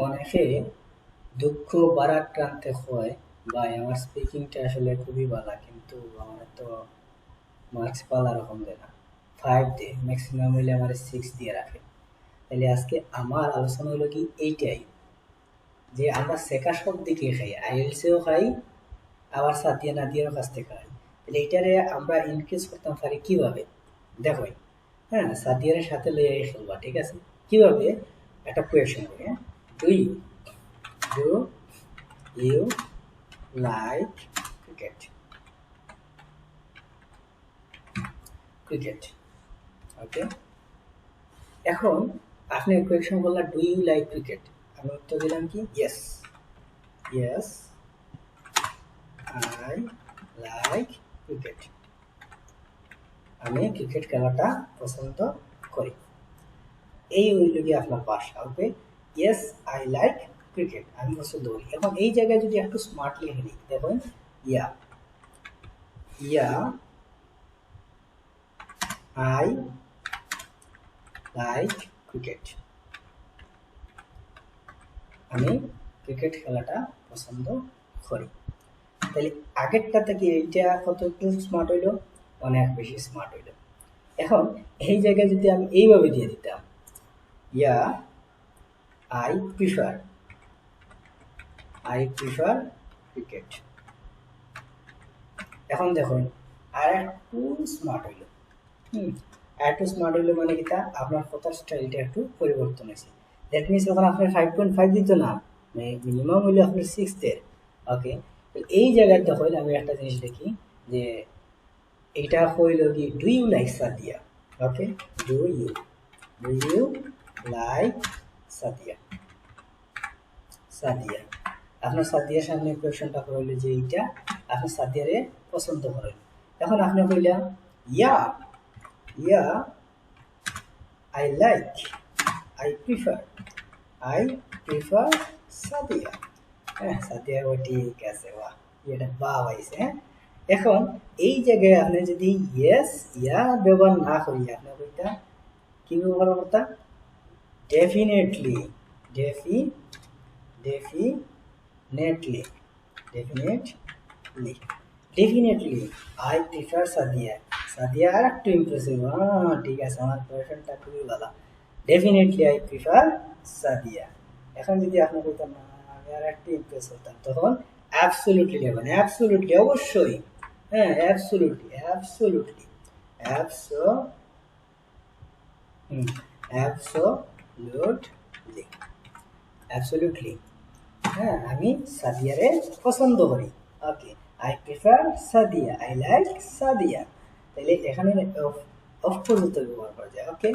অনেকে দুঃখ ভারাক্রান্তে হয়, ভাই আমার স্পিকিংটা আসলে খুবই ভালো, কিন্তু আমার তো মার্কস পালা রকম দেয় না, 5 দিয়ে ম্যাক্সিমাম হইলে আমার 6 দিয়ে রাখে। তাহলে আজকে আমার আলোচনা হলো কি এইটাই, যে আমরা শেখা সব দিকে খাই, আইএলসেও খাই, আবার সাদিয়া নাদিয়ার কাছ থেকে খাই। তাহলে এইটারে আমরা ইনক্রিজ করতাম পারি কিভাবে? দেখো, হ্যাঁ, সাদিয়ার সাথে লইয়া খেলবা, ঠিক আছে? কিভাবে? একটা কোয়েশন করি, হ্যাঁ। Do you like cricket? Cricket, okay. এখন আপনি কোয়েশন বললেন ডু ইউ লাইক ক্রিকেট, আমি উত্তর দিলাম কি yes, yes I like cricket, আমি ক্রিকেট খেলাটা পছন্দ করি। এই হইল কি আপনার ভাষা, ওকে। ইয়েস আই লাইক ক্রিকেট, আমি পছন্দ করি। এখন এই জায়গায় যদি একটু স্মার্টলি হেলি, দেখুন, ইয়া ইয়া আই লাইক ক্রিকেট, আমি ক্রিকেট খেলাটা পছন্দ করি। তাহলে আগেরটা থেকে এইটা কত একটু স্মার্ট হইলো, অনেক বেশি স্মার্ট হইলো। এখন এই জায়গায় যদি আমি এইভাবে দিয়ে দিতাম, ইয়া আই প্রিফার ক্রিকেট, এখন দেখুন আর একটু স্মার্ট হইল। আর একটু স্মার্ট হইলো মানে কি, আপনার কথার স্টাইলটা একটু পরিবর্তন হয়েছে। দ্যাট মিনস যখন আপনার 5.5 দিত না, মিনিমাম হইলে আপনার 6 দের, ওকে। এই জায়গায় দেখুন আমি একটা জিনিস দেখি, যে এইটা হইল কি do you like Sadia, okay. Do you like Sadia, Sadia আপনার সাদিয়ার সামনে কোয়েশনটা হইল যে এইটা আপনি সাদিয়ারে পছন্দ করেন। এখন আপনি কইলা yeah yeah I like I prefer Sadia, হ্যাঁ সাদিয়া, ও ঠিক আছে, বাহ, এটা বাহ হয়েছে, হ্যাঁ। এখন এই জায়গায় আপনি যদি ইয়েস ইয়া ব্যবহার না করি, আপনি কইতা কি ব্যবহার করতা? Definitely, definitely I prefer Sadia. Sadia আর একটু ইমপ্রেসিভ, ঠিক আছে, আমার কোয়েশনটা খুবই ভালো, ডেফিনেটলি আই প্রিফার সাদিয়া। এখন যদি আপনি বলতেন না আমি আর একটু ইমপ্রেস হতাম, তখন অ্যাবসলিউটলি নেবেন, অ্যাবসলিউটলি অবশ্যই, হ্যাঁ অ্যাবসলিউটলি অ্যাবসলিউটলি, হ্যাঁ আমি সাদিয়ারে পছন্দ করি, okay. I prefer Sadia, I like Sadia. তাহলে এখানে অফকোর্স উত্তর ব্যবহার করা যায়, okay.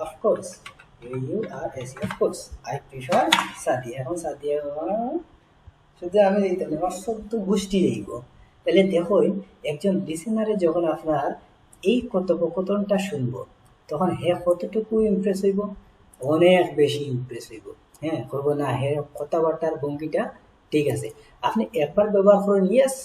Of course you are yes, of course I prefer Sadia. এখন সাদিয়া শুধু আমি দিতাম আমার শব্দ গোষ্ঠী যাইব। তাহলে দেখুন একজন লিসেনারে যখন আপনার এই কথোপকথনটা শুনবো, তখন হে কতটুকু ইমপ্রেস হইব? অনেক বেশি ইমপ্রেস হইব, হ্যাঁ। করবো না হে কথাবার্তার ভঙ্গিটা ঠিক আছে। আপনি একবার ব্যবহার করেন ইয়েস,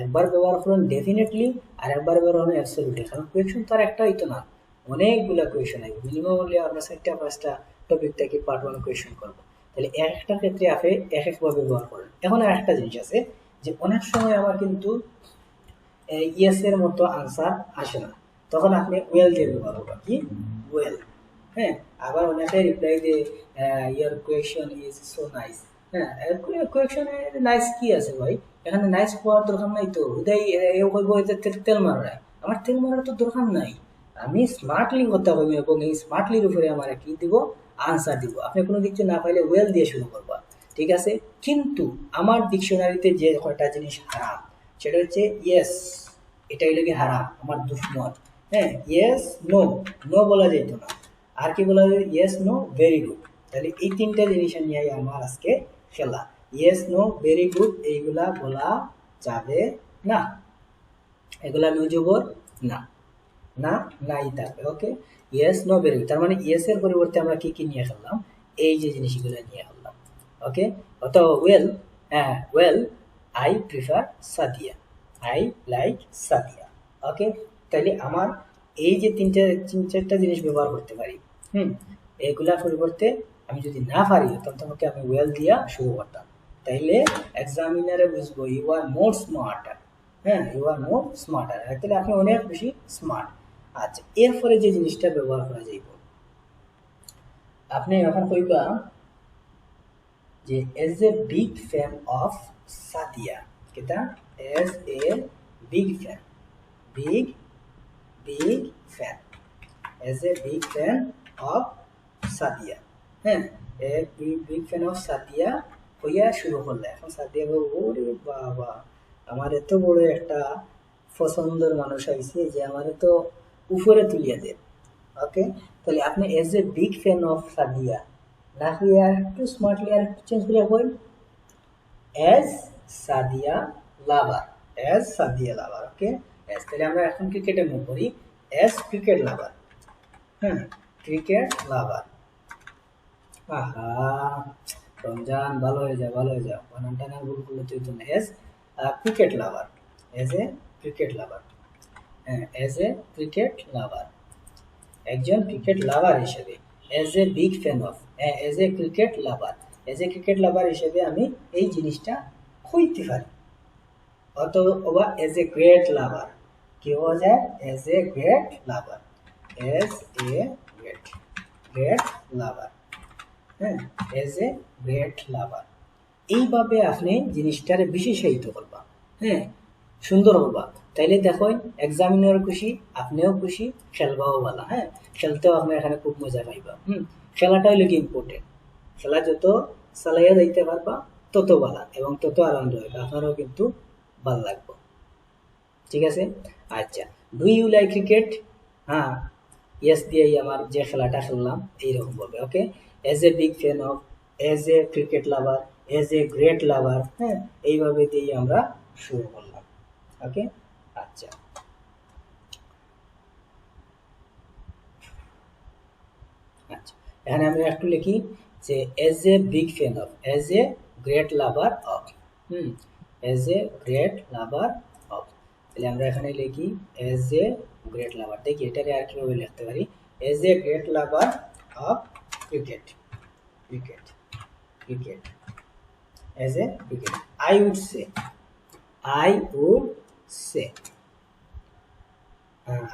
একবার ব্যবহার করেন ডেফিনেটলি, আর একবার ব্যবহার করেন অ্যাবসলিউটলি। কারণ কোয়েশন তো আর একটা হইতো না, অনেকগুলা কোয়েশন আইব, মিনিমাম হলে আমরা 4-5টা টপিক থেকে পার্ট 1 কোয়েশন করবো। তাহলে একটা ক্ষেত্রে আপনি এক একভাবে ব্যবহার করেন। এখন আর একটা জিনিস আছে, যে অনেক সময় আমার কিন্তু ইয়েস এর মতো আনসার আসে না, তখন আপনি ওয়েল দিয়ে ব্যবহার করবেন, কি ওয়েল, হ্যাঁ। আবার অনেকে রিপ্লাই দিয়ে ইয়ার কোয়েশন ইজ সো নাইস, হ্যাঁ। কোয়েশনে নাইস কি আছে ভাই? এখানে নাইস হওয়ার দরকার নাই তো, উদয় এও কইব যে তেল মারায়, আমার তেল মারার তো দরকার নাই, আমি স্মার্টলি কথা কইব এবং এই স্মার্টলির উপরে আমার কি দিব? আনসার দিব। আপনি কোনো কিছু না পাইলে ওয়েল দিয়ে শুরু করবা, ঠিক আছে। কিন্তু আমার ডিকশনারিতে যে কয়টা জিনিস হারাম, সেটা হচ্ছে ইয়েস, এটা হইলে কি হারাম, আমার দুশ্মন, হ্যাঁ। ইয়েস নো বলা যেত না, আর কি বলা যায়? Yes no very good. তাহলে এই তিনটা জিনিস নিয়ে আমার আজকে খেলা। ইয়েস নো ভেরি গুড এইগুলা বলা যাবে না, এগুলা নুজবর না, নাই থাকবে, ওকে। ইয়েস নো ভেরি গুড, তার মানে ইয়েস এর পরিবর্তে আমরা কি কি নিয়ে খেললাম? এই যে জিনিসগুলো নিয়ে খেললাম, ওকে। অথবা well I prefer Sadia, I like Sadia, okay. তাহলে আমার এই যে তিন চারটা জিনিস ব্যবহার করতে পারি, এগুলার পরিবর্তে আমি যদি না পারি তখন তোমাকে আমি ওয়েল দিয়া শুরু করতাম, তাইলে এক্সামিনারে বুঝবো ইউ আর মোর স্মার্টার। হ্যাঁ, ইউ আর মোর স্মার্টার, তাহলে আপনি অনেক বেশি স্মার্ট। আচ্ছা, এরপরে যে জিনিসটা ব্যবহার করা যাইব, আপনি এখন কইবা যে as a big fan of Sadia, কেটা as a big fan, big big fan, as a big fan of Sadia. হ্যাঁ, a big fan of Sadia হইয়া শুরু করলে এখন সাদিয়া বলবো ওরে বাবা আমার এত বড় একটা পছন্দের মানুষ আইছে যে আমার তো উপরে তুলিয়া দেন। ওকে, তাহলে আপনি age a big fan of Sadia না হয়ে আর একটু স্মার্টলি আর একটু চেঞ্জ করে বল এজ সাদিয়া লাভার, এজ সাদিয়া লাভার। ওকে, এজ, তাহলে আমরা এখন ক্রিকেটে মুভ করি, এজ ক্রিকেট লাভার। হ্যাঁ, ক্রিকেট লাভার। আহা রমজান ভালো হয়ে যাও, ভালো হয়ে যাও, বানানটা না ভুল করলে তুই তো as cricket lover, as a cricket lover. হ্যাঁ, এজ এ ক্রিকেট লাভার, একজন ক্রিকেট লাভার হিসেবে, as a big fan of, as a cricket lover, as a cricket lover হিসেবে আমি এই জিনিসটা হইতে পারি। অথবা এজ এ গ্রেট লাভার, কি হওয়া যায়, as a great lover, as a great great lover. হ্যাঁ, এজ এ গ্রেট লাভার। এইভাবে আপনি জিনিসটারে বিশেষায়িত করবা। হ্যাঁ, সুন্দর হবা, তাইলে দেখো এক্সামিনার খুশি, আপনিও খুশি, খেলবাও ভালো। হ্যাঁ, খেলতেও আপনি এখানে খুব মজা পাইবা। খেলাটা হইলে কি ইম্পর্টেন্ট, খেলা যত চালাইয়া যাইতে পারবা তত ভালো এবং তত আনন্দ হবে, আপনারও কিন্তু ভাল লাগবে। ঠিক আছে, আচ্ছা, ডু ইউ লাইক ক্রিকেট? হ্যাঁ, ইয়েস দিয়েই আমার যে খেলাটা খেললাম এইরকম বলবে। Okay, as a big fan of, as a cricket lover, as a great lover. হ্যাঁ, এইভাবে দিয়ে আমরা শুরু করলাম। ওকে, আচ্ছা, আচ্ছা, এখানে আমি একটু লিখি যে as a big fan of, as a great lover of. As a great lover of, তাহলে আমরা এখানে লিখি এজ এ গ্রেট লাভার। দেখি এটারে আর কিভাবে লিখতে পারি, as a great lover of cricket, cricket cricket, as a cricket. I would say, I would say,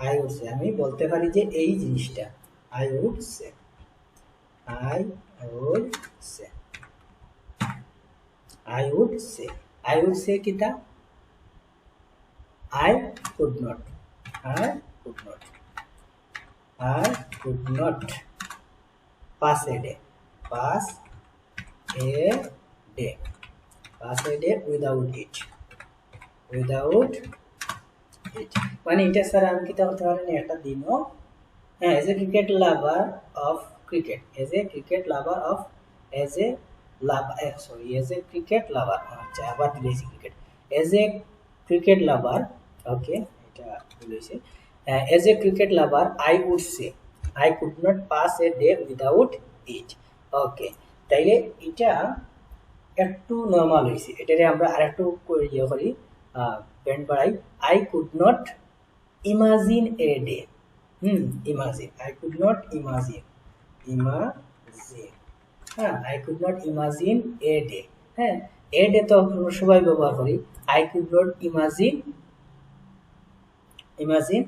I would say, আমি বলতে পারি যে এই জিনিসটা, I would say, I would say, I would say, I would say kita, I could not, I could not, I could not pass a day, pass a day, pass a day without it, without it. মানে এটা sir আমি কিতা করতে পারি না একটা দিনও। হ্যাঁ, as a cricket lover of cricket, as a cricket lover of, as a lover, sorry, as a cricket lover, আচ্ছা আবার দিয়েছি cricket, as a cricket lover, ওকে এটা বলেছি, as a cricket lover I would say I could not pass a day without it. ওকে, তাইলে এটা একটু normal হয়েছে, এটারে আমরা আরেকটু ইয়ে করি, ব্যান্ড বাড়াই, I could not imagine a day. Imagine, I could not imagine, imagine, হ্যাঁ, I could not imagine a day. হ্যাঁ, a day তো সবাই ব্যবহার করি, I could not imagine, imagine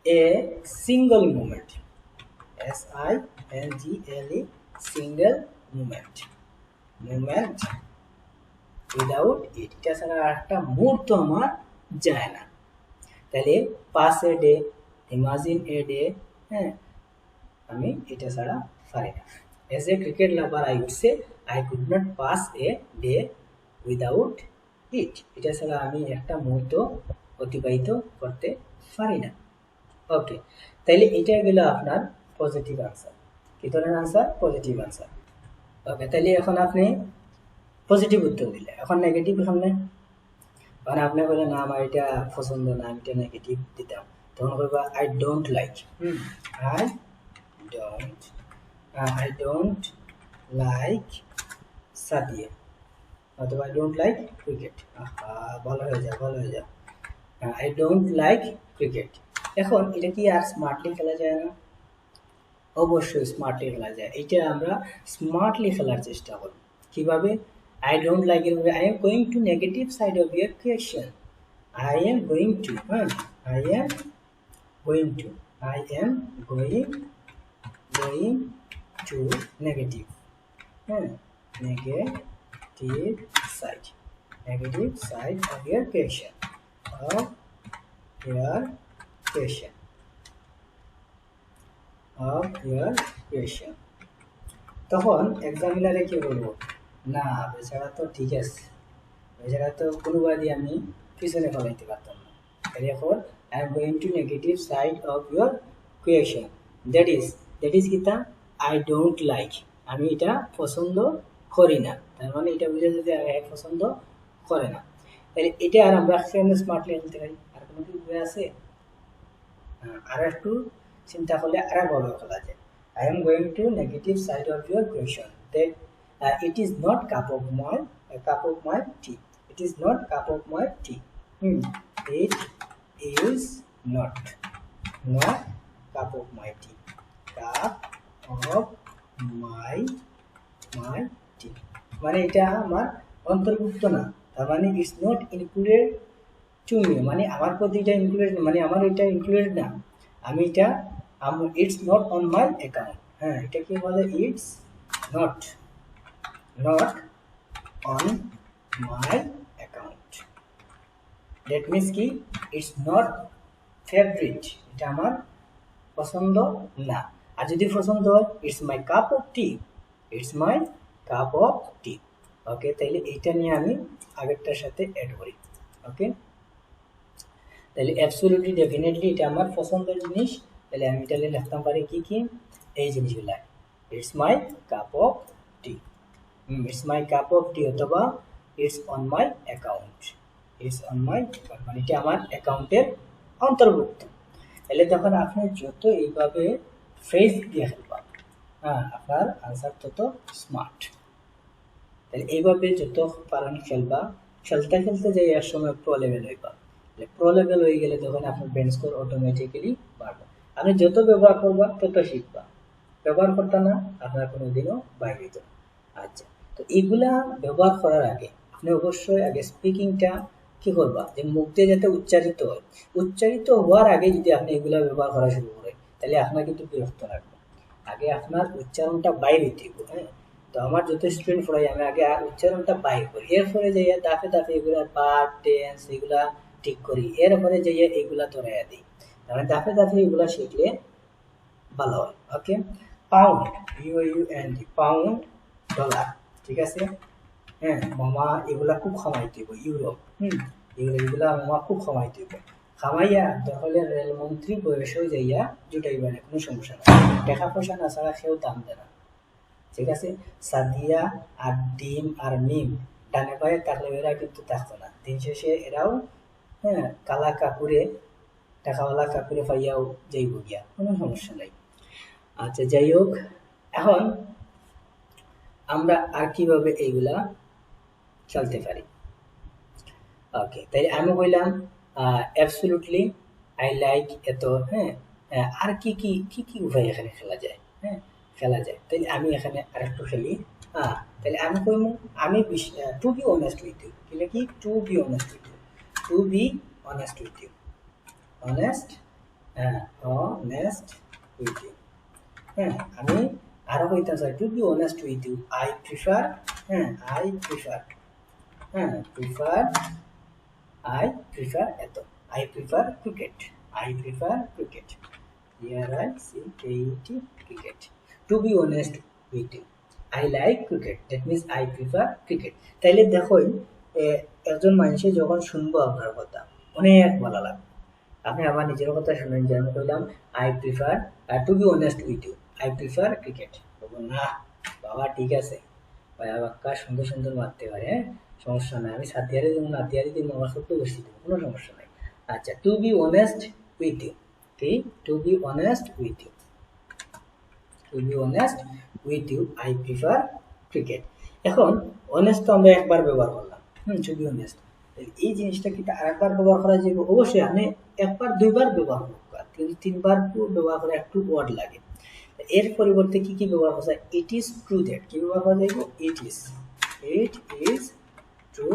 a single moment, S-I-N-G-L-E, single moment, moment without it, এটা ছাড়া একটা মুহূর্ত আমার যায় না। তাহলে pass a day, imagine a day, হ্যাঁ, আমি এটা ছাড়া পারি না। As a cricket lover I would say I could not pass a day without it, এটা ছাড়া আমি একটা মুহূর্ত অতিবাহিত করতে পারি না। ওকে, তাইলে এটা গেল আপনার পজিটিভ আনসার। কি ধরনের আনসার? Positive answer. ওকে, তাইলে এখন আপনি পজিটিভ উত্তর দিলে, এখন নেগেটিভ সামনে, কারণ আপনি বলে না আমার এটা পছন্দ না, আমি এটা নেগেটিভ দিতাম, তখন বলবা I don't like, I don't like Sadia, অথবা I don't like cricket, ভালো হয়ে যাও, ভালো হয়ে যাও, I don't like cricket। এখন এটা কি আর স্মার্টলি খেলা যায় না? অবশ্যই স্মার্টলি খেলা যায়। এটা আমরা স্মার্টলি খেলার চেষ্টা করি। কিভাবে? আই ডোন্ট লাইক এর I am going to negative side of your question. I am going to, I am going to, I am going to negative, negative side of your question, of your question, of your question. তখন এক্সামিনারে কি বলবো? না বেচারা তো ঠিক আছে, বেচারা তো কোনোবারই আমি পিছনে ফলাইতে পারতাম না। therefore I am going to negative side of your question, that is কিতা I don't like, আমি এটা পছন্দ করি না। তার মানে এটা বুঝা যায় যে আমি পছন্দ করে না। তাহলে এটা আর আমরা কেমনে স্মার্টলি খেলতে পারি? আর কোনো কি উপায় আছে? আর একটু চিন্তা করলে আরেকভাবে খেলা যায়। I am going to negative side of your question, that it is not cup of my tea. It is not cup of my tea. It is not cup of my tea. Cup of my tea. মানে এটা আমার অন্তর্ভুক্ত না। তার মানে it's not included to me, মানে আমার প্রতি এটা ইনক্লুডেড, মানে আমার এটা ইনক্লুডেড না। আমি এটা it's not on my account। এটা কি বলে? It's not on my account। that means কি it's not favorite, এটা আমার পছন্দ না। আর যদি পছন্দ হয় it's my cup of tea, it's my cup of tea। ওকে, তাহলে এইটা নিয়ে আমি আগেরটার সাথে অ্যাড করি। ওকে, তাহলে অ্যাবসলিউটলি ডেফিনেটলি এটা আমার পছন্দের জিনিস। তাহলে আমি তাহলে লিখতাম পারি কি কি এই জিনিসগুলা, it's my cup of tea, it's my cup of tea, অথবা it's on my account, it's on my account, মানে এটা আমার অ্যাকাউন্টের অন্তর্ভুক্ত। তাহলে তখন আপনি যত এইভাবে ফ্রেজ দিয়ে খেলবা, আপনার আনসার তত স্মার্ট। তাহলে এইভাবে যত পারেন খেলবা, খেলতে খেলতে যে এক সময় প্রো লেভেল হইবা। প্রো লেভেল হয়ে গেলে তখন আপনার ব্রেন স্কোর অটোমেটিক্যালি বাড়বে। আপনি যত ব্যবহার করবা তত শিখবা, ব্যবহার করতে না আপনার কোনোদিনও বাইরে হইত। আচ্ছা, তো এইগুলা ব্যবহার করার আগে আপনি অবশ্যই আগে স্পিকিংটা কি করবা, যে মুখ দিয়ে যাতে উচ্চারিত হয়, উচ্চারিত হওয়ার আগে যদি আপনি এগুলা ব্যবহার করা শুরু করেন তাহলে আপনার কিন্তু বিরক্ত লাগবে। আগে আপনার উচ্চারণটা বাইরে দিব। তো আমার যত স্টুডেন্ট পড়াই আমি আগে উচ্চারণটা বাইর করি, এরপরে যাইয়া দাফে দাফে এগুলা পার্ট টেন্স এগুলা ঠিক করি, এরপরে যাইয়া এগুলা ধরাইয়া দিই। মানে দাফে দাফে এগুলা শিখলে ভালো হয়। ওকে, পাউন্ড, POUND, পাউন্ড, ডলার, ঠিক আছে। মামা এগুলা খুব খামাইতে হইব, ইউরোপ, এগুলা মামা খুব খামাইতে হইব। খামাইয়া তাহলে রেলমন্ত্রী বয়সেও যাইয়া জুটাইবা না, কোনো সমস্যা নাই। টাকা পয়সা না ছাড়া কেউ দাম দেয় না, ঠিক আছে। সাদিয়া আর ডিম আর মিম ডানে পায়ে থাকলে এরা কিন্তু থাকতো না, দিন শেষে এরাও কালা কাকুরে টাকাওয়ালা কাকুরে পাইয়াও যাইব গিয়া, কোনো সমস্যা নাই। আচ্ছা, যাই হোক, এখন আমরা আর কিভাবে এইগুলা খেলতে পারি। ওকে, তাই আমি বললাম অ্যাবসলিউটলি, আই লাইক, এত আর কি কি কি কি উপায় এখানে খেলা যায়, খেলা যায়। তাহলে আমি এখানে আর একটু খেলি। তাহলে আমি কইম আমি to be honest with you, কি লিখি? To be honest with you, to be honest with you, honest, honest with you. আমি আরো কইতাম sir, to be honest with you, I prefer, I prefer, I prefer এত, I prefer cricket, I prefer cricket, CRICKET, cricket. To be honest with you, I like cricket, that means I prefer cricket. তাইলে দেখুন, একজন মানুষে যখন শুনবো আপনার কথা অনেক ভালো লাগবে। আপনি আমার নিজের কথা শুনেন যে আমি বললাম I prefer, to be honest with you, I prefer cricket। বলুন না বাবা ঠিক আছে, বাক্কা সুন্দর সুন্দর মারতে পারে, সমস্যা নাই, আমি সাদিয়ারে দিব, নাদিয়ারে দিব, আমার সত্যি বসে দিব, কোনো সমস্যা নাই। আচ্ছা, to be honest with you, কি? To be honest with you, to be honest with you, I prefer cricket. এখন অনেস্ট তো আমরা একবার ব্যবহার করলাম, টু বি অনেস্ট। এই জিনিসটা কিন্তু আরেকবার ব্যবহার করা যাবে, অবশ্যই আপনি একবার দুইবার ব্যবহার করবেন, কিন্তু তিনবার ব্যবহার করে একটু ওয়ার্ড লাগে। এর পরিবর্তে কি কি ব্যবহার করা যায়? ইট ইজ ট্রু দ্যাট, কি ব্যবহার করা যাবে? ইট ইজ ট্রু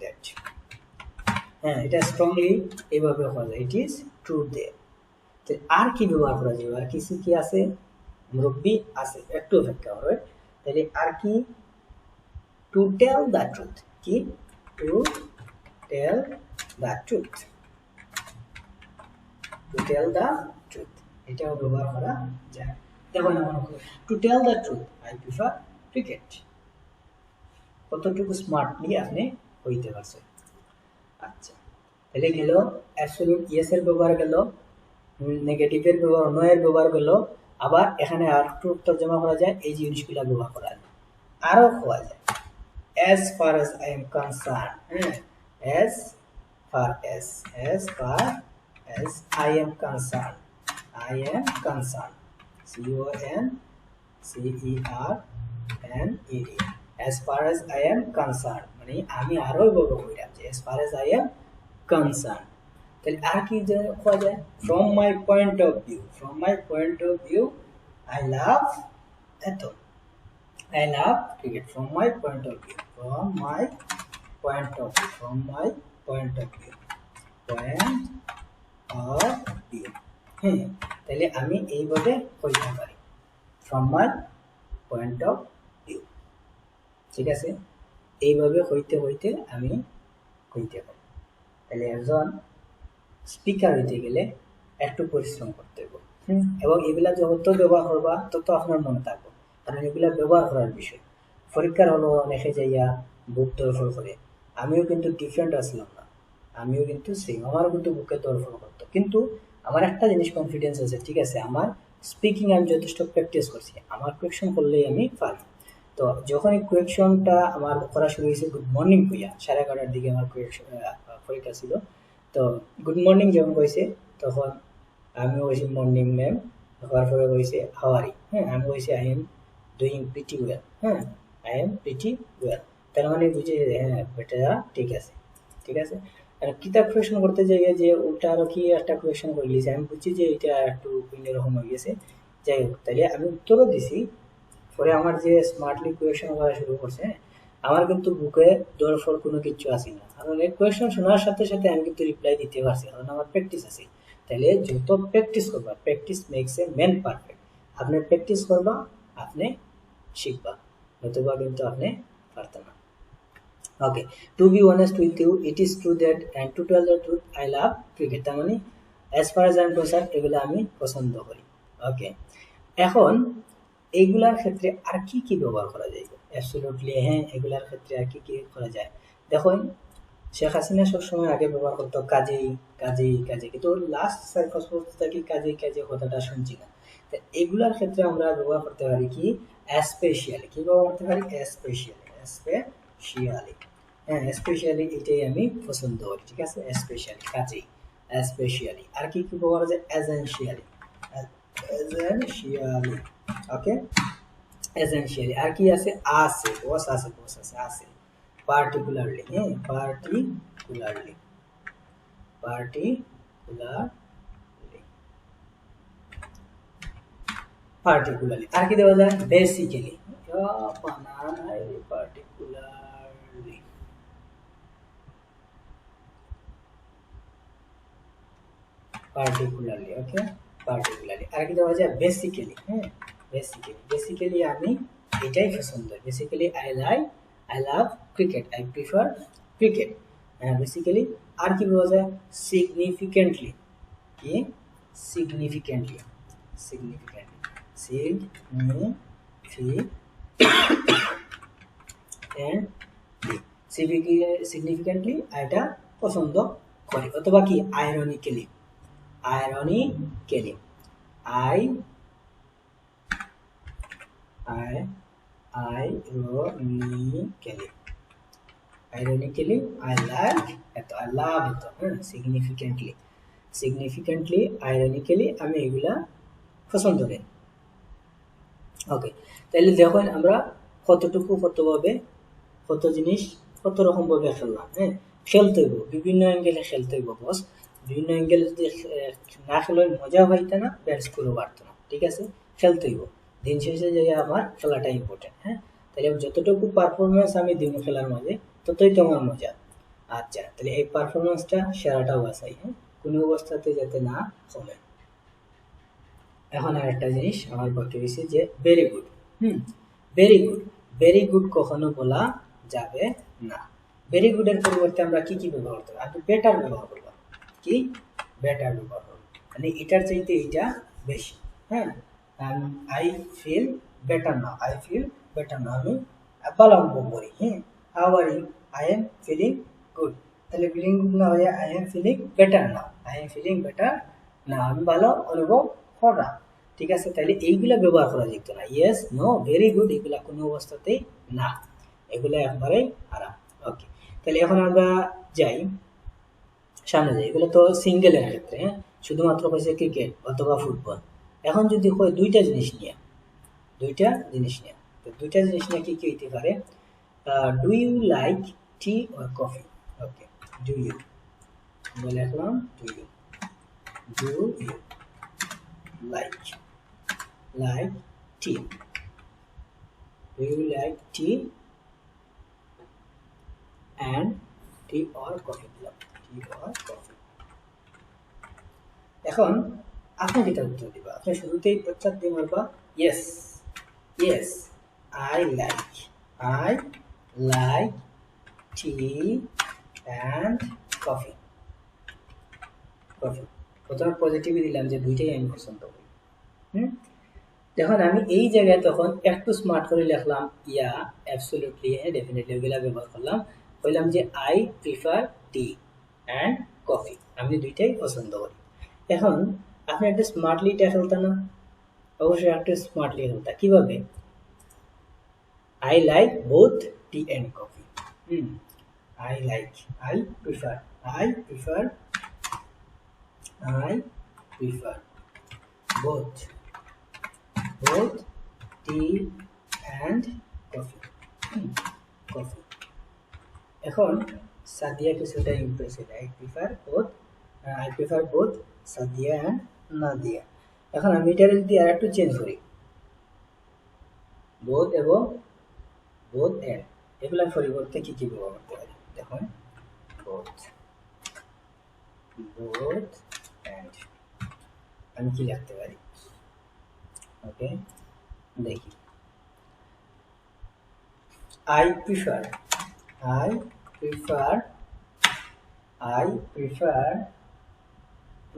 দ্যাট। হ্যাঁ, এটা স্ট্রংলি এইভাবে করা যায়, ইট ইজ ট্রু দ্যাট। আর কি ব্যবহার করা যাবে? আর কিছু কি আছে? মুরব্বী আছে, একটু অপেক্ষা হবে। তাহলে আর কি? টু টেল দ্য ট্রুথ, কি? To tell the truth, to tell the truth, এটাও ব্যবহার করা যায়। দেখুন to tell the truth I prefer cricket, কতটুকু স্মার্টলি আপনি হইতে পারছেন। আচ্ছা, তাহলে গেল অ্যাবসলিউট ইয়েস এর ব্যবহার গেল, নেগেটিভের ব্যবহার, নো এর ব্যবহার গেল। আবার এখানে আর একটু তর্জমা করা যায়, এই জিনিসগুলো ব্যবহার করা যায়। আরও হওয়া যায় as far as I am concerned, as far as I am concerned, I am concerned, CONCERNED, as far as I am concerned মানে আমি আরো বড় হইলাম যে as far as I am concerned। তাহলে আর কি হওয়া যায়? from my point of view I love এত, I love cricket from my point of view, from my point of view, হ্যাঁ, তাহলে আমি এইভাবে কইতে পারি from my point of view, ঠিক আছে? এইভাবে হইতে হইতে আমি কইতে পারি। তাহলে একজন স্পিকার হইতে গেলে একটু পরিশ্রম করতে হবে, এবং এগুলা যত ব্যবহার করবা তত আপনার মনে থাকবে, কারণ এগুলা ব্যবহার করার বিষয়। পরীক্ষার হলো লেখে যাইয়া বুক দরফর করে, আমিও কিন্তু ডিফারেন্ট আসলাম না, আমিও কিন্তু সেম, আমারও কিন্তু বুকে দরফর করতো, কিন্তু আমার একটা জিনিস কনফিডেন্স আছে, ঠিক আছে, আমার স্পিকিং আমি যথেষ্ট প্র্যাকটিস করছি, আমার কোয়েকশন করলেই আমি পারি। তো যখন এই কোয়েকশনটা আমার করা শুরু হয়েছে গুড মর্নিং কইয়া, 11:30টার দিকে আমার পরীক্ষা ছিল, তো গুড মর্নিং যখন কইছে তখন আমি কইছি মর্নিং ম্যাম, হওয়ার পরে কইছে হাউ আর ইউ, হ্যাঁ, আমি কইছি I am doing pretty well, হ্যাঁ, আই এম প্রিটি ওয়েল, তার মানে বুঝে হ্যাঁ বেটা ঠিক আছে, ঠিক আছে। আর কিতাব কোয়েশন করতে যাই যে ওটা আরো কি একটা কোয়েশন করে লিয়েছে, আমি বুঝছি যে এটা একটু অন্যরকম হয়ে গেছে, যাই হোক, তাহলে আমি উত্তরও দিছি। পরে আমার যে স্মার্টলি কোয়েশন করা শুরু করছে, আমার কিন্তু বুকে দরফর কোনো কিছু আসে না, কারণ এই কোয়েশন শোনার সাথে সাথে আমি কিন্তু রিপ্লাই দিতে পারছি, কারণ আমার প্র্যাকটিস আছে। তাহলে যত প্র্যাকটিস করবা, practice makes a man perfect, আপনি প্র্যাকটিস করবা আপনি শিখবা, নতুবা কিন্তু আপনি পারতেন না। Okay, to be honest with you, it is true that and to tell the truth I love cricket, তার মানে as far as I am concern এগুলো আমি পছন্দ করি। ওকে, এখন এইগুলার ক্ষেত্রে আর কি কি ব্যবহার করা যায়? অ্যাবসলিউটলি হ্যাঁ, এগুলার ক্ষেত্রে আর কি কি করা যায়? দেখুন, শেখ হাসিনা সবসময় আগে ব্যবহার করতো কাজেই কাজেই কাজে, কিন্তু লাস্ট 4-5 বছর থেকে কাজেই কাজে কথাটা শুনছি না। তো এগুলার ক্ষেত্রে আমরা ব্যবহার করতে পারি কি? স্পেশালি, কি ব্যবহার করতে পারি? স্পেশালি, হ্যাঁ, স্পেশালি এটাই আমি পছন্দ করি, ঠিক আছে, স্পেশালি কাজেই, স্পেশালি। আর কি কি ব্যবহার আছে? এজেন্সিয়ালি, ওকে, এজেন্সিয়ালি। আর কি আছে? আছে, বস আছে, আছে। পার্টিকুলারলি, হ্যাঁ, পার্টিকুলারলি, আর কি দেওয়া যায়? বেসিক্যালি, পার্টিকুলারলি, ওকে, পার্টিকুলারলি। আর কি দেওয়া যায়? বেসিক্যালি, হ্যাঁ, বেসিক্যালি আমি এটাই পছন্দ, basically I love cricket, I prefer cricket, হ্যাঁ, বেসিক্যালি। আর কি বলা যায়? সিগনিফিকেন্টলি, কি? সিগনিফিকেন্টলি, সিগনিফিকেন্টলি এটা পছন্দ করি। অথবা কি? আইরনিক্যালি, আইরনিক্যালি আই লাইক এত, আই লাভ এত, হ্যাঁ, সিগনিফিকেন্টলি আইরনিক্যালি আমি এগুলা পছন্দ করি। ওকে, তাহলে দেখুন আমরা কতটুকু কতভাবে কত জিনিস কত রকম ভাবে খেললাম, হ্যাঁ, খেলতে হইব বিভিন্ন অ্যাঙ্গেলে, খেলতে হইব বস, বিভিন্ন অ্যাঙ্গেলে যদি না খেলে মজা হইতে না, ব্যাটস করে পারতো না। ঠিক আছে, খেলতে হইব, দিন শেষে যে আমার খেলাটা ইম্পর্টেন্ট। হ্যাঁ, তাহলে যতটুকু পারফরমেন্স আমি দিব খেলার মাঝে ততই তো আমার মজা। আচ্ছা, তাহলে এই পারফরমেন্সটা সেরাটাও বাছাই, হ্যাঁ, কোনো অবস্থাতে যাতে না কমে। এখন আর একটা জিনিস আমার পক্ষে বেশি যে very good. Very good, very good কখনো বলা যাবে না। ভেরি গুডের পরিবর্তে আমরা কি কি ব্যবহার করবো? আপনি বেটার ব্যবহার করবো। কি? বেটার ব্যবহার করবো, মানে এটার চাইতে এটা বেশি। হ্যাঁ, I feel better now, I feel better now, আমি ভালো অনুভব করি। হ্যাঁ, how are you? I am feeling good. তাহলে ফিলিং গুড না হয়ে I am feeling better now, I am feeling better না, আমি ভালো অনুভব করা। ঠিক আছে, তাহলে এইগুলা ব্যবহার করা যেত না। ইয়েস, নো, ভেরি গুড, এগুলা কোনো অবস্থাতেই না, এগুলা একবারেই আরাম। ওকে, তাহলে এখন আমরা যাই সামনে যাই। এগুলো তো সিঙ্গেলের ক্ষেত্রে, হ্যাঁ, শুধুমাত্র হয়েছে ক্রিকেট অথবা ফুটবল। এখন যদি হয় দুইটা জিনিস নিয়ে, দুইটা জিনিস নিয়ে, তো দুইটা জিনিস নিয়ে কি কি হইতে পারে? Do you like tea or coffee? Okay, do you বলে রাখলাম, do you like tea? Do you like tea and tea or coffee? tea or coffee? এখন আপনি যেটা উত্তর দিবা, আপনি শুরুতেই প্রচার দিয়ে মারবা yes, yes, I like T and coffee. প্রথমে পজিটিভই দিলাম যে দুইটাই আমি পছন্দ করি। যখন আমি এই জায়গায় তখন একটু স্মার্ট করে লিখলাম ইয়া, অ্যাবসলিউটলি, হ্যাঁ, ডেফিনেটলি, ওগুলা ব্যবহার করলাম। বললাম যে I prefer T and coffee, আমি দুইটাই পছন্দ করি। এখন আপনি একটা স্মার্টলি এটা ফেলতা না? অবশ্যই একটা স্মার্টলি ফেলতা। কিভাবে? I like both T and coffee. I prefer both tea and coffee. coffee. এখন সাদিয়া কিছুটা impressive. I prefer both Sadia and Nadia. এখন আমি এটা যদি আর একটু চেঞ্জ করি, both এবং both and, এগুলোর পরিবর্তে কি কি ব্যবহার করতে পারি? দেখুন, both and আমি কি লিখতে পারি? ওকে, দেখি, I prefer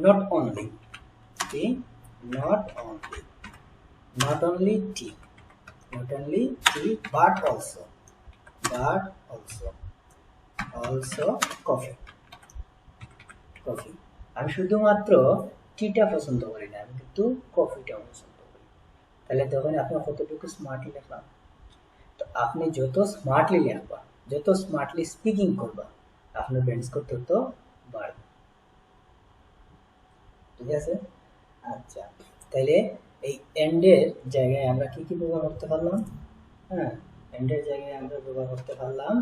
not only tea, but also coffee. আমি শুধুমাত্র টিটা পছন্দ করি না, আমি কিন্তু কফিটাও পছন্দ করি। তাহলে তখন আপনি কতটুকু স্মার্টলি লিখলাম? তো আপনি যত স্মার্টলি লিখবা, যত স্মার্টলি স্পিকিং করবা, আপনার ব্রেন স্কোর তত বাড়বে। ঠিক আছে? আচ্ছা, তাহলে এই এন্ডের জায়গায় আমরা কি কি ব্যবহার করতে পারলাম? হ্যাঁ, এন্ডের জায়গায় আমরা ব্যবহার করতে পারলাম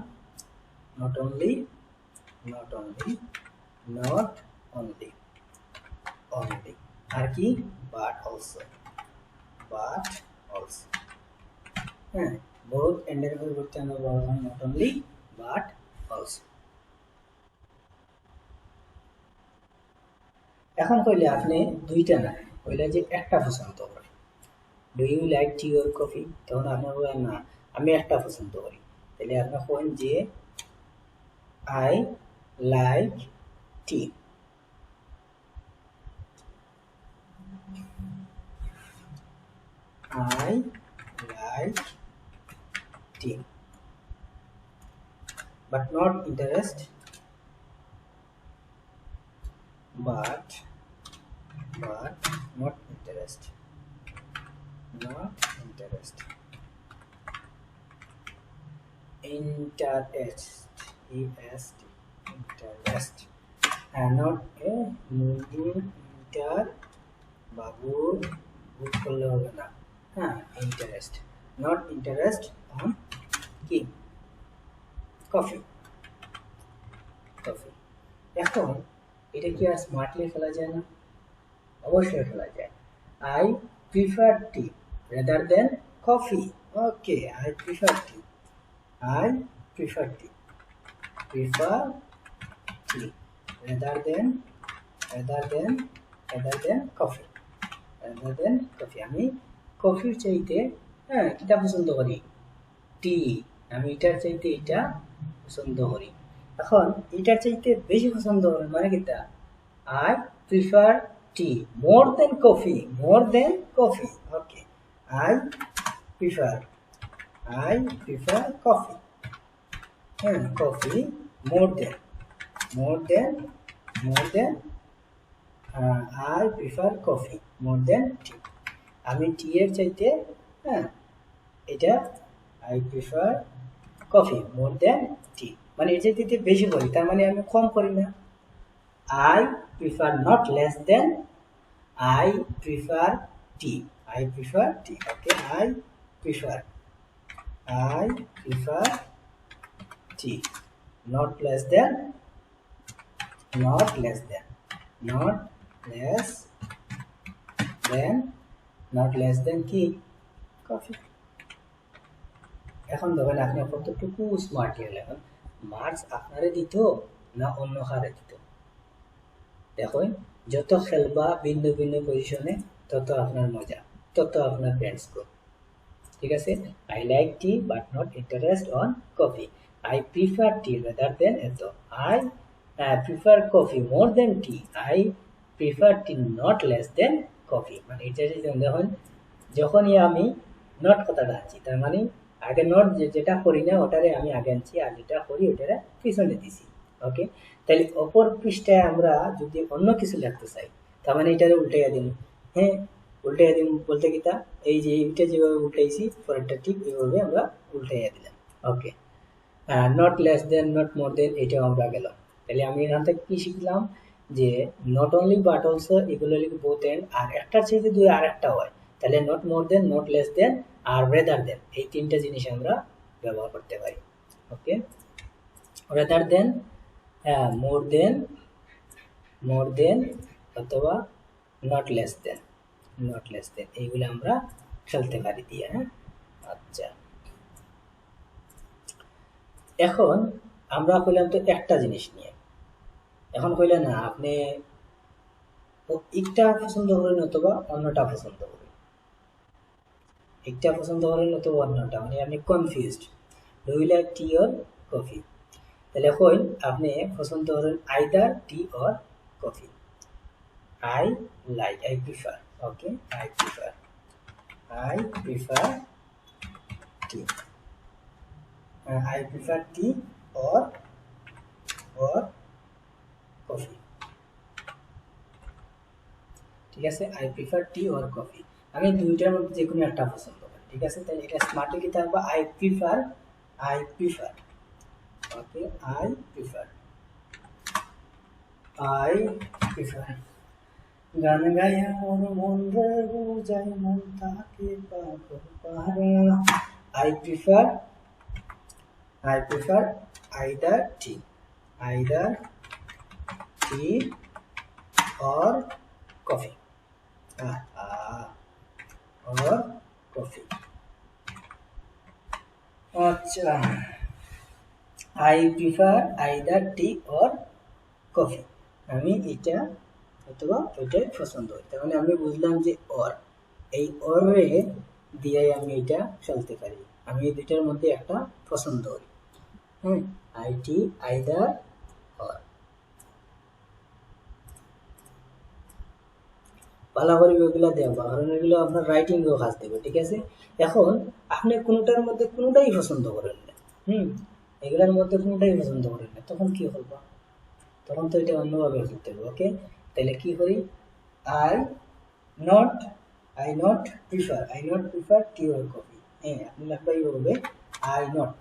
not only আর কি, but also। হ্যাঁ, both এন্ডের পরিবর্তে আমরা ব্যবহার করি not only but also। এখন কইলে আপনি দুইটা না, কইলে যে একটা পছন্দ করেন, do you like tea or coffee, তখন আপনার বলেন না আমি একটা পছন্দ করি। তাহলে আপনার কইন যে I like T. I like tea, but not interest. Interest, and not a inter বাবু বুক করলে হবে না। হ্যাঁ, ইন্টারেস্ট, নট ইন্টারেস্ট অন কি, কফি। এখন এটা কি আর স্মার্টলি খেলা যায় না? অবশ্যই খেলা যায়। I prefer tea rather than coffee. Okay, I prefer tea. I prefer tea. Prefer tea rather than coffee. Rather than coffee. আমি কফির চাইতে কিটা পছন্দ করি, টি। আমি এটার চাইতে এটা পছন্দ করি। এখন এটার চাইতে বেশি পছন্দ করি মানে কিটা, I prefer tea more than coffee. More than coffee. Okay. I prefer coffee. Coffee more than I prefer coffee more than tea. আমি টি এর চাইতে এটা I prefer coffee more than tea, মানে এর চাইতে বেশি করি, তার মানে আমি কম করি না। I prefer not less than I prefer tea. I prefer tea. Okay, I prefer tea. Not less than কি কফি। এখন দেখেন আপনি কতটুকু স্মার্ট লেখেন, মার্কস আপনারে দিত না অন্য কারে দিত। দেখুন, যত খেলবা ভিন্ন ভিন্ন পজিশনে তত আপনার মজা, তত আপনার ব্রেন স্কোর। ঠিক আছে, I like tea but not interest on coffee. I prefer tea rather than এত। I prefer coffee more than tea. I prefer tea not less than coffee. মানে এটা দেখুন, যখনই আমি নট কথাটা আনছি, তার মানে আগে নট যেটা করি না ওটারে আমি আগে আনছি, আর যেটা করি ওটারে পিছনে দিছি। ওকে, তাহলে অপর পৃষ্ঠায় আমরা যদি অন্য কিছু লিখতে চাই, তার মানে এটারে উল্টাইয়া দিন। উল্টাইয়া দিন বলতে কিটা, এই যে এইটা যেভাবে উল্টাইছি পরেরটা ঠিক এইভাবে আমরা উল্টাইয়া দিলাম। Okay, not less than, not more than, এটাও আমরা গেলাম। তাহলে আমি এখান থেকে কি শিখলাম, যে নট অনলি বাট অলসো, এগুলো লিখে বোথ এন্ড, আর একটার চাইতে দুই আর একটা হয়, তাহলে not more than, not less than আর রেদার দেন, এই তিনটা জিনিস আমরা ব্যবহার করতে পারি। ওকে, রেদার দেন, মোর দেন অথবা নট লেস দেন এইগুলো আমরা খেলতে পারি দিয়ে। আচ্ছা, এখন আমরা কইলাম তো একটা জিনিস নিয়ে, এখন কইলে না আপনি একটা পছন্দ করেন অথবা অন্যটা পছন্দ করেন, একটা পছন্দ করেন অথবা অন্যটা, মানে আপনি confused, do you like tea or coffee. তাহলে কইন আপনি পছন্দ করেন either tea or coffee. I prefer. Okay, I prefer tea. I prefer tea or coffee. ঠিক আছে, I prefer tea or coffee. আমি দুইটার মধ্যে যে কোনো একটা পছন্দ করি। ঠিক আছে, তাহলে এটা স্মার্টলি কি থাকবে, I prefer. Okay, I prefer. গান গায়া মন মন রে বুঝাই মন তাকে পাগল পারা। I prefer either tea or coffee. Or coffee. আচ্ছা, I prefer either tea or coffee. আমি এটা অথবা ওইটাই পছন্দ করি। তার মানে আমি বুঝলাম যে অর, এই অরে দিয়ে আমি এটা চলতে পারি, আমি এই দুইটার মধ্যে একটা পছন্দ করি। IT either or. ভালো করে ওইগুলো দেওয়া, কারণ এগুলো আপনার রাইটিংও কাজ দেবে। ঠিক আছে, এখন আপনি কোনোটার মধ্যে কোনোটাই পছন্দ করেন না, এগুলোর মধ্যে কোনোটাই পছন্দ করেন না, তখন কি করবো? তখন তো এটা অন্যভাবে করতে হবে। ওকে, তাহলে কি করি, I not prefer tea or coffee। আপনি লিখবা এইভাবে, I not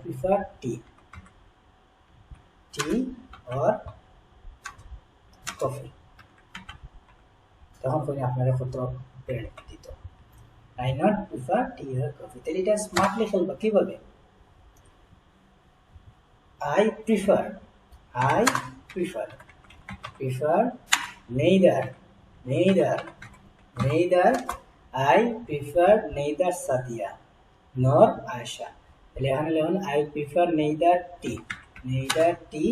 prefer tea or coffee। তখন করে আপনারা কত পেরে দিত, I not prefer tea or coffee। তাহলে এটা স্মার্টলি খেলবা কিভাবে, I prefer prefer neither neither neither I prefer neither Sadia nor Aisha তাহলে এখানে লিখুন I prefer neither tea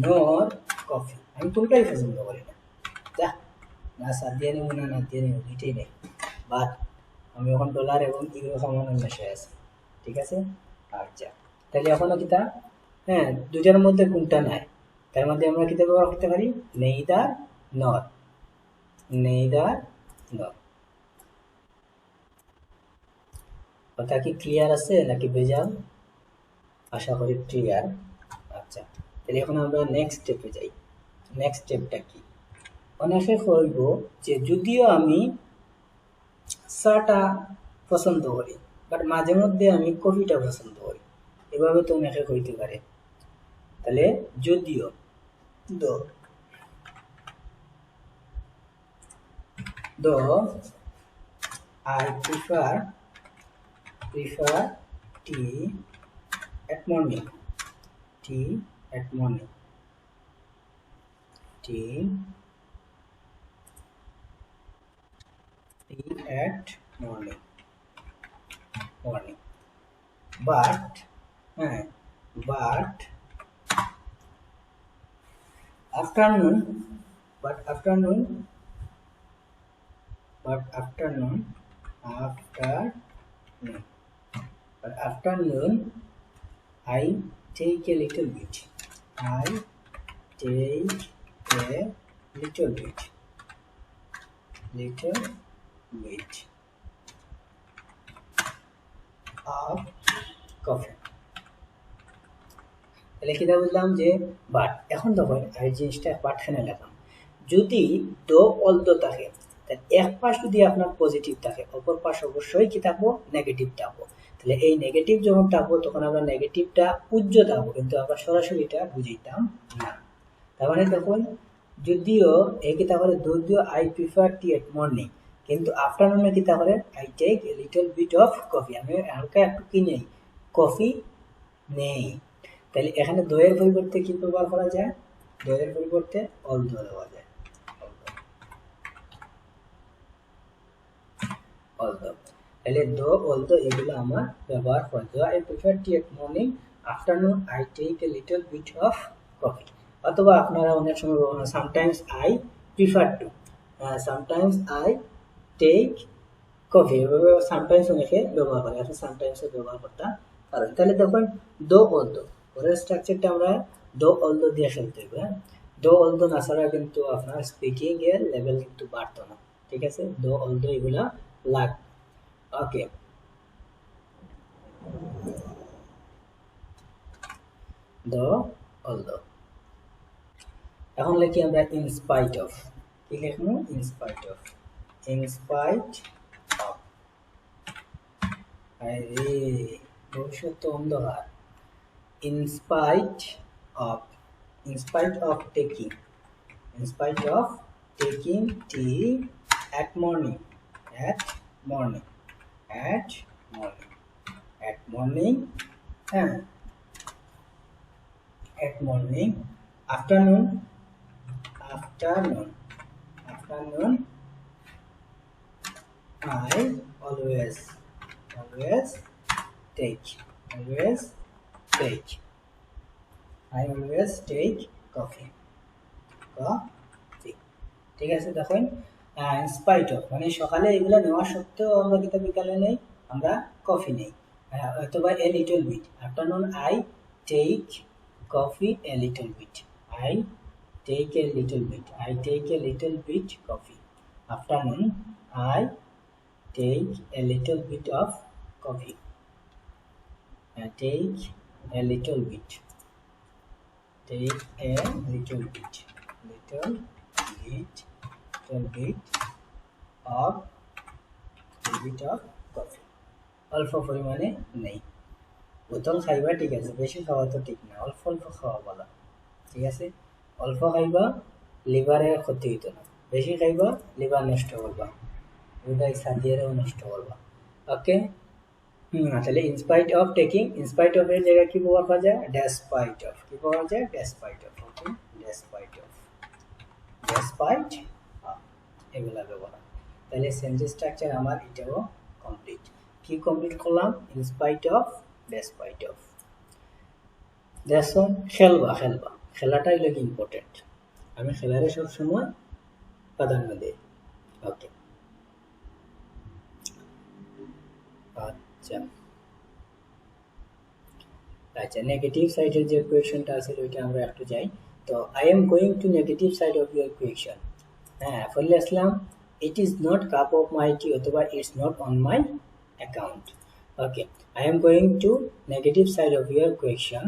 nor coffee আমি কোনটাই পছন্দ করি না যা না সাদিয়া নেব না নাদিয়া নেব এটাই নেই বাদ আমি এখন ডলার এবং ইউরো সমানের মেশে আছে ঠিক আছে আচ্ছা তাহলে এখনো কিটা হ্যাঁ দুইটার মধ্যে কোনটা নাই তার মধ্যে আমরা কিটা ব্যবহার করতে পারি neither nor কথা কি ক্লিয়ার আছে নাকি ভেজাল আশা করি ক্লিয়ার আচ্ছা তাহলে এখন আমরা নেক্সট স্টেপে যাই নেক্সট স্টেপটা কি অনেকে বলব যে যদিও আমি চাটা পছন্দ করি বাট মাঝে মধ্যে আমি কফিটা পছন্দ করি এভাবে তো অনেকে হইতে পারে তাহলে যদিও though I prefer tea at morning tea at morning but afternoon I take a little bit of coffee তাহলে কি বললাম যে বাট এখন দেখো এই জিনিসটা বাটখানে লাগলাম যদি দো অলদো থাকে তাহলে এক পাশ যদি আপনার পজিটিভ থাকে অপর পাশ অবশ্যই কি থাকবো নেগেটিভ থাকবো তাহলে এই নেগেটিভ যখন থাকবো তখন আমরা নেগেটিভটা উজ্জ থাকবো কিন্তু আমরা সরাসরি এটা বুঝাইতাম না তার মানে দেখুন যদিও এই কি তাহলে যদিও I prefer tea at morning কিন্তু আফটারনুনে কি তাহলে I take a little bit of coffee আমি হালকা একটু কি নেই কফি নেই তাহলে এখানে দয়ের পরিবর্তে কি ব্যবহার করা যায় দয়ের পরিবর্তে অলদো দেওয়া যায় অলদো তাহলে দো অলদো এগুলো আমার ব্যবহার করা যায় I prefer tea at morning afternoon I take a little bit of coffee অথবা আপনারা অনেক সময় sometimes I prefer to sometimes I take coffee sometimes অনেকে ব্যবহার করে আপনি সামটাইমসও ব্যবহার করতে পারেন তাহলে দেখুন দো অলদো পরের স্ট্রাকচারটা আমরা দো অলদো দিয়ে খেলতে হবে দো অলদো না ছাড়া কিন্তু আপনার স্পিকিং এর লেভেল কিন্তু বাড়তো না ঠিক আছে দো অলদো এগুলা লাগ ওকে দো অলদো এখন লিখি আমরা ইন স্পাইট অফ কি লিখবো ইন স্পাইট অফ আরে ভবিষ্যৎ তো অন্ধকার in spite of taking tea at morning afternoon I always take coffee ঠিক আছে দেখুন ইনস্পাইট অফ মানে সকালে এগুলো নেওয়া সত্ত্বেও আমরা কিন্তু বিকালে নেই আমরা কফি নেই অথবা a little bit afternoon I take coffee a little bit I take a little bit coffee afternoon I take a little bit of coffee take a little bit of coffee অল্প পরিমাণে নেই বোতল খাইবা ঠিক আছে বেশি খাওয়া তো ঠিক না অল্প খাওয়া ভালো ঠিক আছে অল্প খাইবা লিভারের ক্ষতি হইতো না বেশি খাইবা লিভার নষ্ট করবা ওটাই সাদিয়ারও নষ্ট করবা ওকে তাহলে in spite of taking in spite of এর জায়গায় কি ব্যবহার করা যায় ডেসপাইট অফ কি পাওয়া যায় despite of okay despite of despite এগুলা ব্যবহার। তাহলে সেন্টেন্স স্ট্রাকচার আমার এটাও কমপ্লিট। কি কমপ্লিট করলাম? In spite of, despite of. দেখো খেলবা, খেলবা, খেলাটাই লাগে ইম্পর্টেন্ট। আমি খেলারে সবসময় প্রাধান্য দিই। ওকে, আচ্ছা আচ্ছা, নেগেটিভ সাইডের যে কোয়েকশনটা আছে ওইটা আমরা একটু যাই। তো I am going to negative side of your question. হ্যাঁ, ফলে আসলাম it is not cup of my tea অথবা it's not on my account. Okay, I am going to negative side of your question,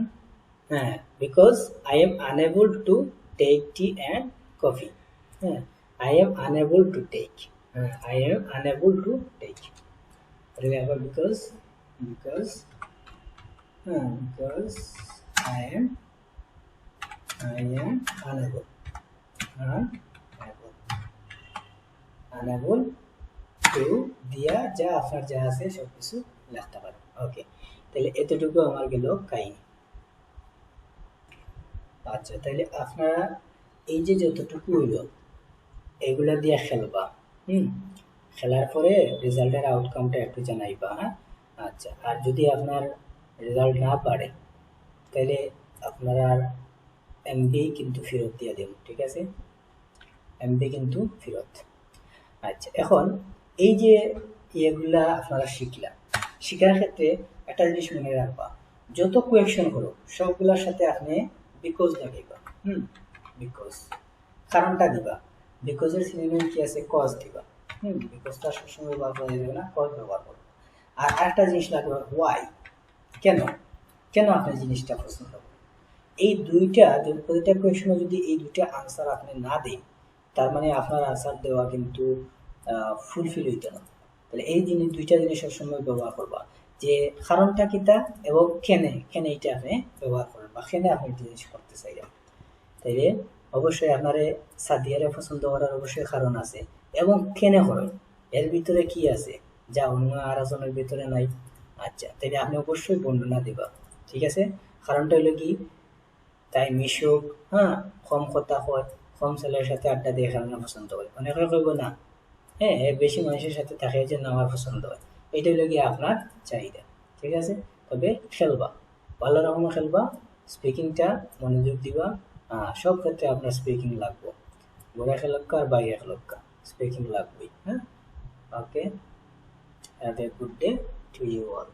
হ্যাঁ, because I am unable to take tea and coffee. হ্যাঁ, I am unable to take, হ্যাঁ, I am unable to take. Remember, because because I am unable unable to দিয়া যা আপনার যা আছে সবকিছু লিখতে পারেন। ওকে, তাহলে এতটুকু আমার গেল কাহিনী। আচ্ছা, তাহলে আপনারা এই যে যতটুকু হইল এগুলা দিয়ে খেলবা। খেলার পরে রেজাল্টের আউটকামটা একটু জানাইবা। হ্যাঁ, আচ্ছা, আর যদি আপনার রেজাল্ট না পারে তাহলে আপনারা এমবি কিন্তু ফেরত দিয়ে দেন, ঠিক আছে? এমবি কিন্তু ফেরত। আচ্ছা, এখন এই যে ইয়েগুলা আপনারা শিখলাম, শিখার ক্ষেত্রে একটা জিনিস মনে রাখবা, যত কোয়েকশন হলো সবগুলোর সাথে আপনি বিকজ লাগাইবা। বিকজ কারণটা দিবা। বিকজের সিনোনিম কি আছে? কজ দিবা। বিকজটা সবসময় ব্যবহার করা যাবে না, কজ ব্যবহার করবো। আর একটা জিনিস লাগবে ওয়াই, কেন, কেন আপনি জিনিসটা পছন্দ করেন। এই দুইটা প্রতিটা কোয়েশনে যদি এই দুইটা আনসার আপনি না দেন, তার মানে আপনার আনসার দেওয়া কিন্তু ফুলফিল হইতো না। তাহলে এই জিনিস দুইটা জিনিস সবসময় ব্যবহার করবা, যে কারণটা কিতা এবং কেনে, কেনে এটা আপনি ব্যবহার করেন বা কেনে আপনি জিনিস করতে চাইলেন। তাইলে অবশ্যই আপনারে সাদিয়ারে পছন্দ করার অবশ্যই কারণ আছে এবং কেনে করেন, এর ভিতরে কি আছে যা অন্য আরেকজনের ভিতরে নাই। আচ্ছা, তাইলে আপনি অবশ্যই বর্ণনা দিবা, ঠিক আছে? কারণটা হলো কি, তাই মিশুক, হ্যাঁ, কম কথা হয়, কম ছেলের সাথে আড্ডা দিয়ে খেলানো পছন্দ করে। অনেকে কইব না, হ্যাঁ, বেশি মানুষের সাথে থাকে যে না আমার পছন্দ হয়। এটা হলো কি আপনার চাহিদা, ঠিক আছে? তবে খেলবা, ভালো রকম খেলবা, স্পিকিংটা মনোযোগ দিবা। সব ক্ষেত্রে আপনার স্পিকিং লাগবে, ঘোরা খেলক্কা আর বাইরে খেলক্কা স্পিকিং লাগবেই। হ্যাঁ, okay, have a good day to you all.